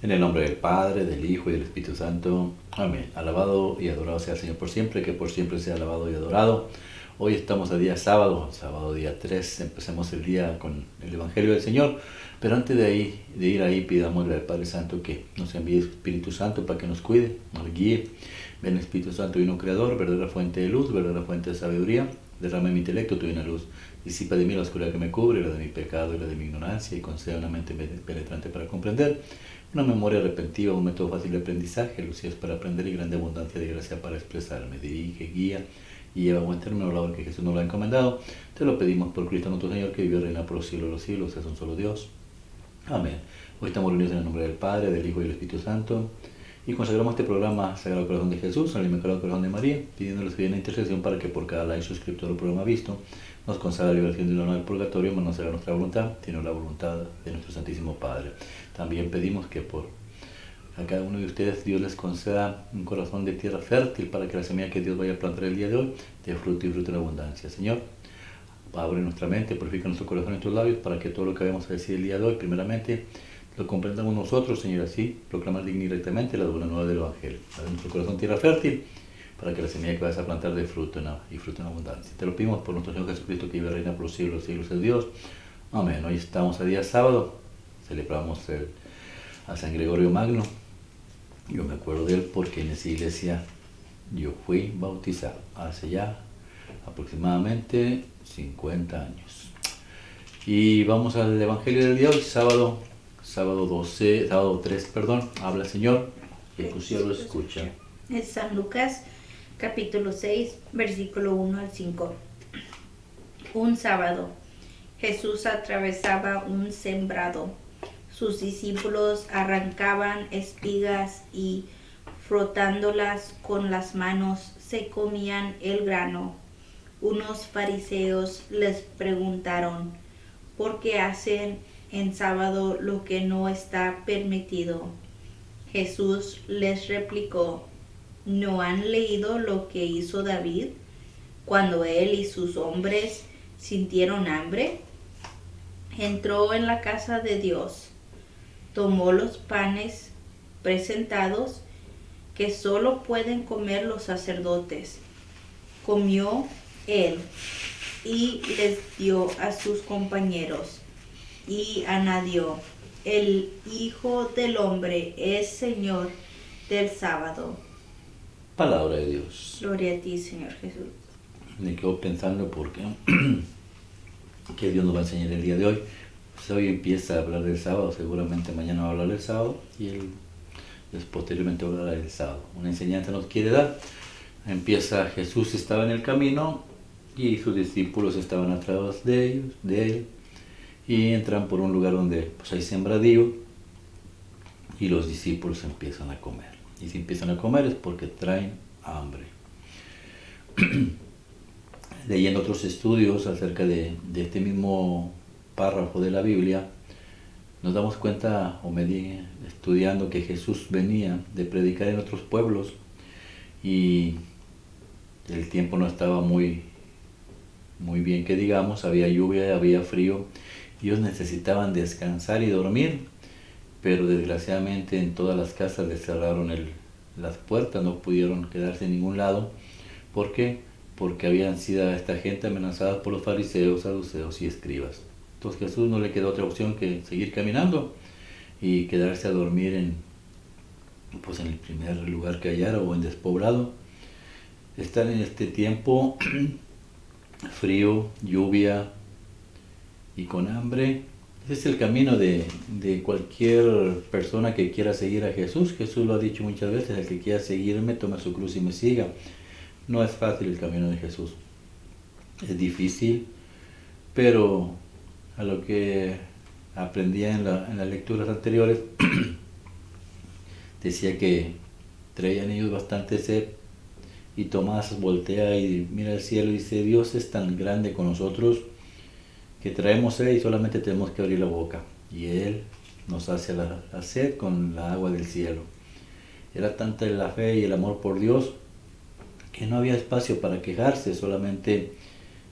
En el nombre del Padre, del Hijo y del Espíritu Santo. Amén. Alabado y adorado sea el Señor por siempre, que por siempre sea alabado y adorado. Hoy estamos a día sábado, sábado día 3. Empecemos el día con el Evangelio del Señor. Pero antes de ir ahí, pidámosle al Padre Santo que nos envíe Espíritu Santo para que nos cuide, nos guíe. Ven Espíritu Santo, Divino Creador, verdadera fuente de luz, verdadera fuente de sabiduría. Derrama en mi intelecto tu divina luz. Disipa de mí la oscuridad que me cubre, la de mi pecado y la de mi ignorancia, y conceda una mente penetrante para comprender, una memoria repentiva, un método fácil de aprendizaje, lucidez para aprender y grande abundancia de gracia para expresarme. Dirige, guía y lleva a buen término la obra que Jesús nos lo ha encomendado. Te lo pedimos por Cristo nuestro Señor, que vive y reina por los siglos de los siglos, es un solo Dios. Amén. Hoy estamos reunidos en el nombre del Padre, del Hijo y del Espíritu Santo, y consagramos este programa al Sagrado Corazón de Jesús, al Inmaculado Corazón de María, pidiéndoles que den intercesión para que por cada like, suscriptor o programa visto, nos conceda la liberación del horno del purgatorio, mas no será nuestra voluntad, sino la voluntad de nuestro Santísimo Padre. También pedimos que por a cada uno de ustedes Dios les conceda un corazón de tierra fértil para que la semilla que Dios vaya a plantar el día de hoy dé fruto y fruto en abundancia. Señor, abre nuestra mente, purifica nuestro corazón y nuestros labios para que todo lo que vamos a decir el día de hoy, primeramente, lo comprendamos nosotros, Señor, así proclamar digna y rectamente la buena nueva del Evangelio. Abre nuestro corazón tierra fértil para que la semilla que vas a plantar dé fruto y fruto en abundancia. Te lo pedimos por nuestro Señor Jesucristo, que vive y reina por los siglos es Dios. Amén. Hoy estamos a día sábado, celebramos a San Gregorio Magno. Yo me acuerdo de él porque en esa iglesia yo fui bautizado hace ya aproximadamente 50 años. Y vamos al Evangelio del día hoy, sábado 3, perdón. Habla Señor, y tu siervo escucha. Es San Lucas, capítulo 6, versículo 1 al 5. Un sábado, Jesús atravesaba un sembrado. Sus discípulos arrancaban espigas y, frotándolas con las manos, se comían el grano. Unos fariseos les preguntaron: ¿por qué hacen en sábado lo que no está permitido? Jesús les replicó: ¿no han leído lo que hizo David cuando él y sus hombres sintieron hambre? Entró en la casa de Dios, tomó los panes presentados que solo pueden comer los sacerdotes, comió él y les dio a sus compañeros, y añadió: el Hijo del Hombre es Señor del sábado. Palabra de Dios. Gloria a ti, Señor Jesús. Me quedo pensando porque que Dios nos va a enseñar el día de hoy. Pues hoy empieza a hablar del sábado, seguramente mañana va a hablar del sábado y él posteriormente va a hablar del sábado. Una enseñanza nos quiere dar. Empieza: Jesús estaba en el camino y sus discípulos estaban atrás de él, y entran por un lugar donde pues hay sembradío, y los discípulos empiezan a comer. Y si empiezan a comer es porque traen hambre. Leyendo otros estudios acerca de este mismo párrafo de la Biblia, nos damos cuenta, estudiando, que Jesús venía de predicar en otros pueblos y el tiempo no estaba muy bien, que digamos, había lluvia, había frío, y ellos necesitaban descansar y dormir, pero desgraciadamente en todas las casas les cerraron las puertas, no pudieron quedarse en ningún lado. ¿Por qué? Porque habían sido esta gente amenazada por los fariseos, saduceos y escribas. Entonces Jesús no le quedó otra opción que seguir caminando y quedarse a dormir en el primer lugar que hallara o en despoblado. Estar en este tiempo frío, lluvia y con hambre, ese es el camino de cualquier persona que quiera seguir a Jesús. Jesús lo ha dicho muchas veces: el que quiera seguirme, tome su cruz y me siga. No es fácil el camino de Jesús, es difícil, pero a lo que aprendía en las lecturas anteriores, decía que traían ellos bastante sed, y Tomás voltea y mira al cielo y dice: Dios es tan grande con nosotros que traemos sed y solamente tenemos que abrir la boca, y Él nos hace la sed con la agua del cielo. Era tanta la fe y el amor por Dios que no había espacio para quejarse, solamente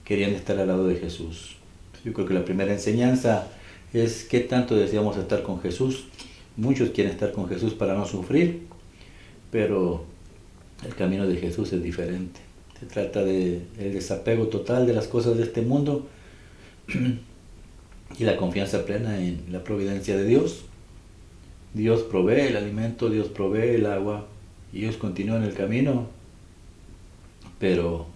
querían estar al lado de Jesús. Yo creo que la primera enseñanza es qué tanto deseamos estar con Jesús, Muchos quieren estar con Jesús para no sufrir, pero el camino de Jesús es diferente. Se trata del desapego total de las cosas de este mundo y la confianza plena en la providencia de Dios. Dios provee el alimento, Dios provee el agua y ellos continúan el camino, pero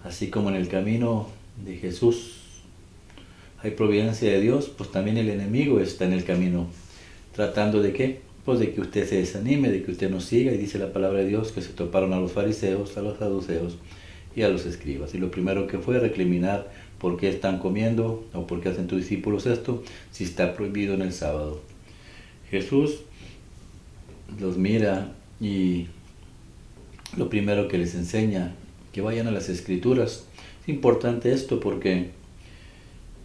así como en el camino de Jesús hay providencia de Dios, pues también el enemigo está en el camino. ¿Tratando de qué? Pues de que usted se desanime, de que usted no siga. Y dice la palabra de Dios que se toparon a los fariseos, a los saduceos y a los escribas. Y lo primero que fue recriminar por qué están comiendo o por qué hacen tus discípulos esto, si está prohibido en el sábado. Jesús los mira y lo primero que les enseña, que vayan a las Escrituras. Es importante esto porque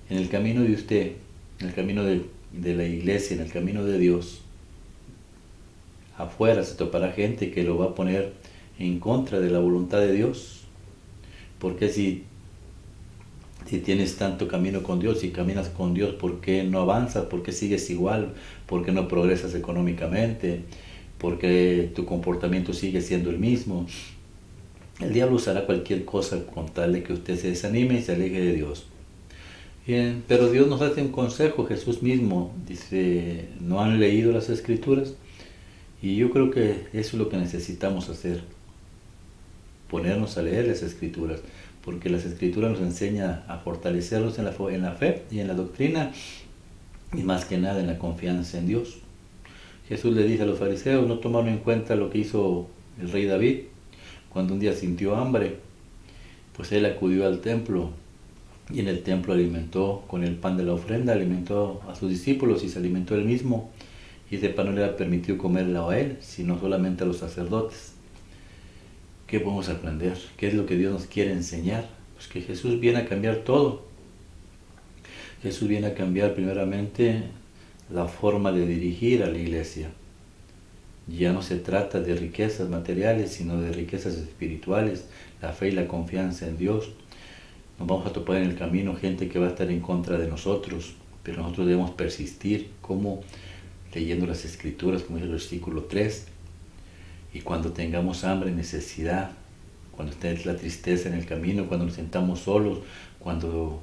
en el camino de usted, en el camino de la iglesia, en el camino de Dios, afuera se topará gente que lo va a poner en contra de la voluntad de Dios. Porque si tienes tanto camino con Dios y caminas con Dios, ¿por qué no avanzas? ¿Por qué sigues igual? ¿Por qué no progresas económicamente? ¿Por qué tu comportamiento sigue siendo el mismo? El diablo usará cualquier cosa con tal de que usted se desanime y se aleje de Dios. Bien, pero Dios nos hace un consejo. Jesús mismo dice, ¿no han leído las Escrituras? Y yo creo que eso es lo que necesitamos hacer, ponernos a leer las Escrituras, porque las Escrituras nos enseñan a fortalecernos en la fe y en la doctrina, y más que nada en la confianza en Dios. Jesús le dice a los fariseos, no tomaron en cuenta lo que hizo el rey David, cuando un día sintió hambre, pues él acudió al templo, y en el templo alimentó con el pan de la ofrenda, alimentó a sus discípulos y se alimentó él mismo, y ese pan no le permitió comerlo a él, sino solamente a los sacerdotes. ¿Qué podemos aprender? ¿Qué es lo que Dios nos quiere enseñar? Pues que Jesús viene a cambiar todo. Jesús viene a cambiar primeramente la forma de dirigir a la iglesia. Ya no se trata de riquezas materiales, sino de riquezas espirituales, la fe y la confianza en Dios. Nos vamos a topar en el camino gente que va a estar en contra de nosotros, pero nosotros debemos persistir, como leyendo las Escrituras, como dice el versículo 3, y cuando tengamos hambre, necesidad, cuando esté la tristeza en el camino, cuando nos sentamos solos, cuando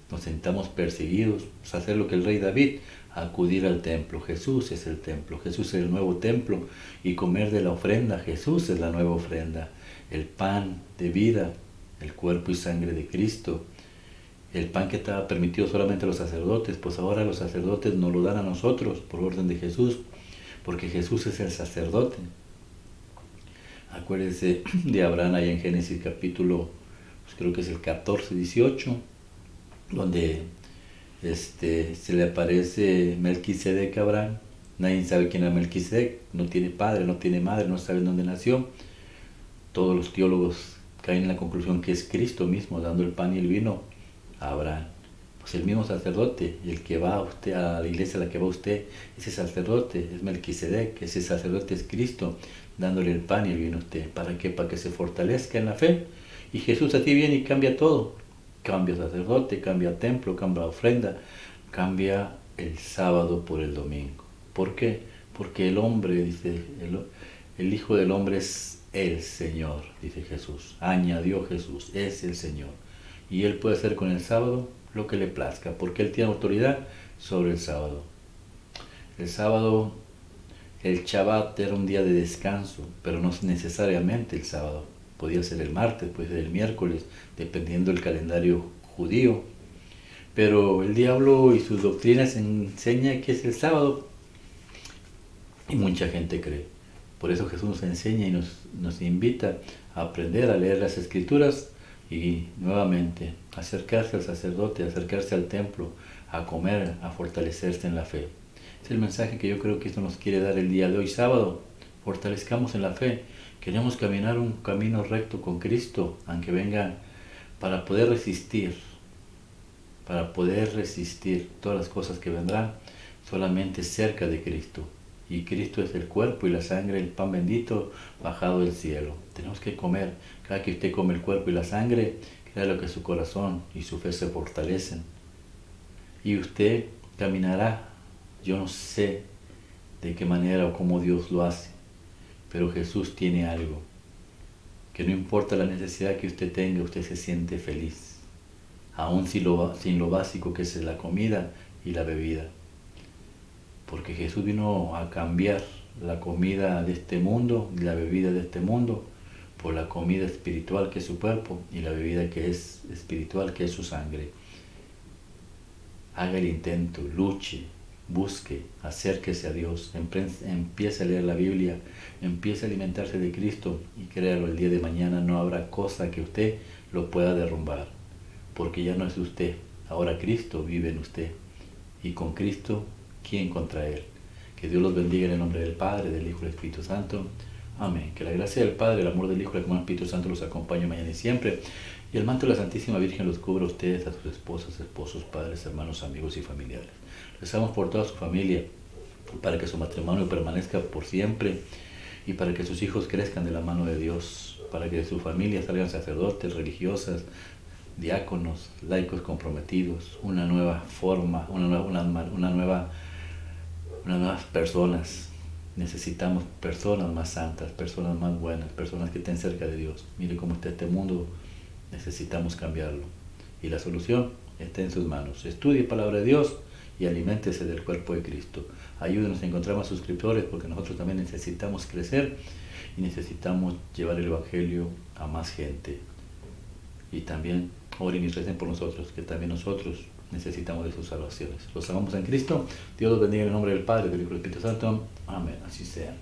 nos sentamos perseguidos, pues hacer lo que el rey David, acudir al templo. Jesús es el templo, Jesús es el nuevo templo, y comer de la ofrenda. Jesús es la nueva ofrenda, el pan de vida, el cuerpo y sangre de Cristo. El pan que estaba permitido solamente a los sacerdotes, pues ahora los sacerdotes nos lo dan a nosotros por orden de Jesús, porque Jesús es el sacerdote. Acuérdense de Abraham ahí en Génesis capítulo, pues creo que es el 14, 18, donde se le aparece Melquisedec a Abraham. Nadie sabe quién era Melquisedec, no tiene padre, no tiene madre, no saben dónde nació. Todos los teólogos caen en la conclusión que es Cristo mismo dando el pan y el vino a Abraham. Pues el mismo sacerdote, y el que va a usted a la iglesia a la que va usted, ese sacerdote es Melquisedec, ese sacerdote es Cristo dándole el pan y el vino a usted. ¿Para qué? Para que se fortalezca en la fe. Y Jesús a ti viene y cambia todo. Cambia sacerdote, cambia templo, cambia ofrenda, cambia el sábado por el domingo. ¿Por qué? Porque el hombre, dice, el Hijo del Hombre es el Señor, dice Jesús. Añadió Jesús, es el Señor. Y Él puede hacer con el sábado lo que le plazca, porque Él tiene autoridad sobre el sábado. El sábado, el Shabbat era un día de descanso, pero no necesariamente el sábado. Podía ser el martes, puede ser el miércoles, dependiendo del calendario judío. Pero el diablo y sus doctrinas enseñan que es el sábado. Y mucha gente cree. Por eso Jesús nos enseña y nos invita a aprender a leer las Escrituras y nuevamente acercarse al sacerdote, acercarse al templo, a comer, a fortalecerse en la fe. Es el mensaje que yo creo que esto nos quiere dar el día de hoy, sábado. Fortalezcamos en la fe. Queremos caminar un camino recto con Cristo, aunque venga, para poder resistir todas las cosas que vendrán, solamente cerca de Cristo. Y Cristo es el cuerpo y la sangre, el pan bendito bajado del cielo. Tenemos que comer. Cada que usted come el cuerpo y la sangre, créalo que su corazón y su fe se fortalecen. Y usted caminará, yo no sé de qué manera o cómo Dios lo hace. Pero Jesús tiene algo, que no importa la necesidad que usted tenga, usted se siente feliz, aún sin lo básico que es la comida y la bebida. Porque Jesús vino a cambiar la comida de este mundo y la bebida de este mundo por la comida espiritual que es su cuerpo y la bebida que es espiritual que es su sangre. Haga el intento, luche, busque, acérquese a Dios, empiece a leer la Biblia, empiece a alimentarse de Cristo y créalo, el día de mañana no habrá cosa que usted lo pueda derrumbar, porque ya no es usted, ahora Cristo vive en usted y con Cristo, ¿quién contra Él? Que Dios los bendiga en el nombre del Padre, del Hijo y del Espíritu Santo. Amén. Que la gracia del Padre, el amor del Hijo y el amor del Espíritu Santo los acompañe mañana y siempre. Y el manto de la Santísima Virgen los cubra a ustedes, a sus esposas, esposos, padres, hermanos, amigos y familiares. Rezamos por toda su familia, para que su matrimonio permanezca por siempre y para que sus hijos crezcan de la mano de Dios, para que de su familia salgan sacerdotes, religiosas, diáconos, laicos comprometidos, una nueva forma, unas nuevas personas. Necesitamos personas más santas, personas más buenas, personas que estén cerca de Dios. Mire cómo está este mundo, necesitamos cambiarlo. Y la solución está en sus manos. Estudie palabra de Dios y aliméntese del cuerpo de Cristo. Ayúdenos a encontrar más suscriptores porque nosotros también necesitamos crecer y necesitamos llevar el Evangelio a más gente. Y también oren y recen por nosotros, que también nosotros necesitamos de sus salvaciones. Los amamos en Cristo. Dios los bendiga en el nombre del Padre, del Hijo y del Espíritu Santo. Amén. Así sea.